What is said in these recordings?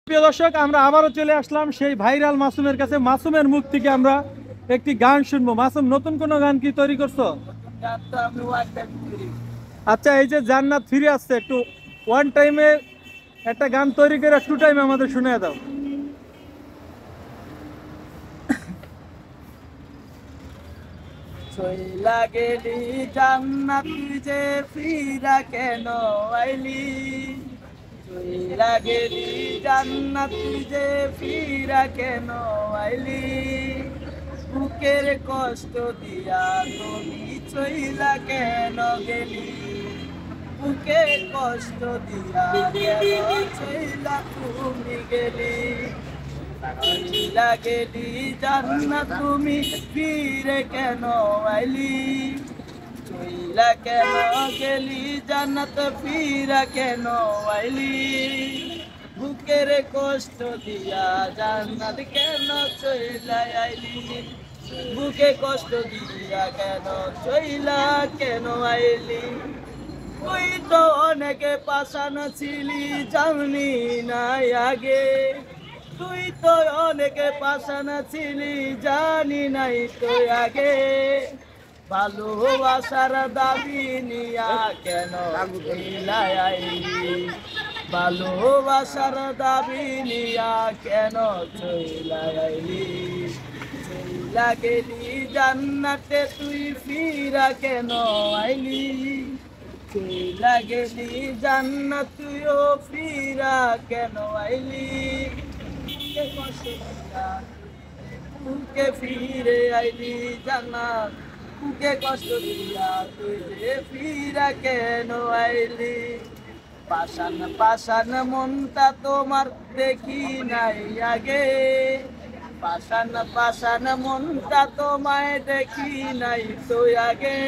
প্রিয় দর্শক, আমরা আবারও চলে আসলাম সেই ভাইরাল মাসুমের কাছে। মাসুমের মুখ থেকে আমরা একটি গান শুনবো। মাসুম, নতুন কোনো গান কি তৈরি করছো? আচ্ছা, এই যে জান্নাত ফিরে আসছে, একটু ওয়ান টাইমে একটা গান তৈরি করে টু টাইমে আমাদের শুনে দাও। চইলা গেলি জান্নাত যে ফিরা কেন আইলি, চইলা গেলি জান্নাত যে ফিরা কেন আইলি, বুকের কষ্ট দিয়া তুমি চইলা কেন গেলি, বুকের কষ্ট দিয়া কেন চইলা তুমি গেলি, চইলা গেলি জান্নাত তুমি ফিরে কেন আইলি, চইলা কেন গেলি জান্নাত ফিরা কেন আইলি, বুকের কষ্ট দিয়া জান্নাত কেন চইলা আইলি, বুকে কষ্ট দিয়া কেন চইলা কেন আইলি, তুই তো অনেকে পাশান ছিলি জানি নাই আগে, তুই তো অনেকে পাশানা ছিলি জানি নাই তো আগে, ভালোবাসার দাবি নিয়া কেন চইলা আইলি, ভালোবাসার দাবি নিয়া কেন চইলা আইলি, চইলা গেলি জান্নাতে তুই ফিরা কেন আইলি, চইলা গেলি জান্নাত তুইও ফিরা কেন আইলি, বুকে ফিরে আইলি জান্নাত, বুকে কষ্ট দিয়া তুই যে ফিরা কেন আইলি, পাশান পাশান মনটা তোমার দেখি নাই আগে, পাশান পাশান মনটা তোমায় দেখি নাই তো আগে,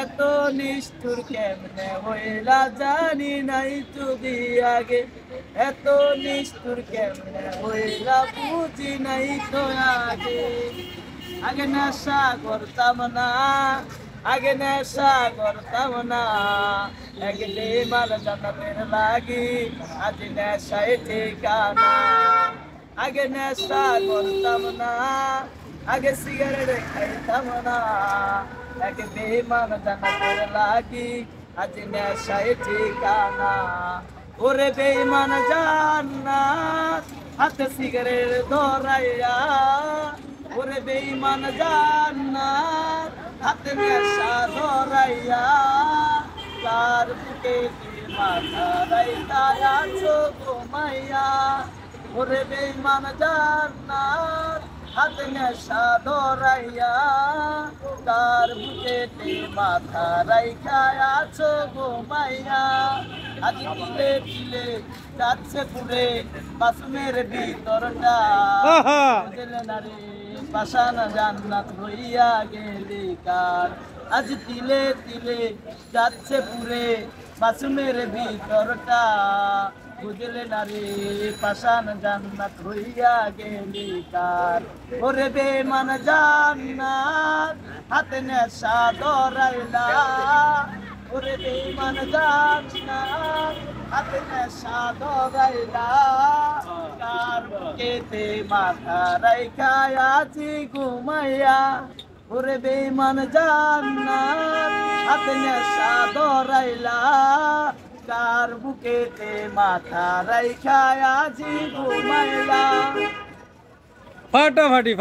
এত নিষ্ঠুর কেমনে হইলা জানি নাই যদি আগে, এত নিষ্ঠুর কেমনে হইলা বুঝি নাই তো আগে, আগে নেশা করতাম না, আগে নেশা করতাম না, একদিন মাল জান্নাতের লাগি আজ নেশায় ঠিকানা, আগে নেশা করতাম না, আগে সিগারেট খাইতাম না, এক বেমান জান্নাতের লাগি আজ নেশায় ঠিকানা, ওরে বেমান জান্নাত হাতে সিগারেট ধরাইয়া, ওরে বেমান জান্নাত হাতে নেশা ধরাইয়া, তার বুকে মাথা রাইতা আছো ঘুমাইয়া, ওরে বেমান জান্নাত হাতে নেশা ধরাইয়া, তার বুকেতে মাথা রাইখা আছো ঘুমাইয়া, আজ তিলে তিলে যাচ্ছে পুরে মাসুমের ভিতরটা, বুঝলে না রে পাশান জান্নাত হইয়া গেলি কার, আজ তিলে তিলে যাচ্ছে পুরে মাসুমের ভিতরটা, বুঝলে না রে পাশান জান্নাত হইয়া গেলি কার, ওরে বেমান জান্নাত হাতে নেশা ধরাইলা, ওরে বেমান জান্নাত হাতে নেশা ধরাইলা, কার বুকেতে মাথা রাইখা আছি ঘুমাইয়া, ওরে বেমান জান্নাত হাতে নেশা ধরাইলা, কার বুকেতে মাথা রাইখা আজি ঘুমাইলা। ফাটাফাটি।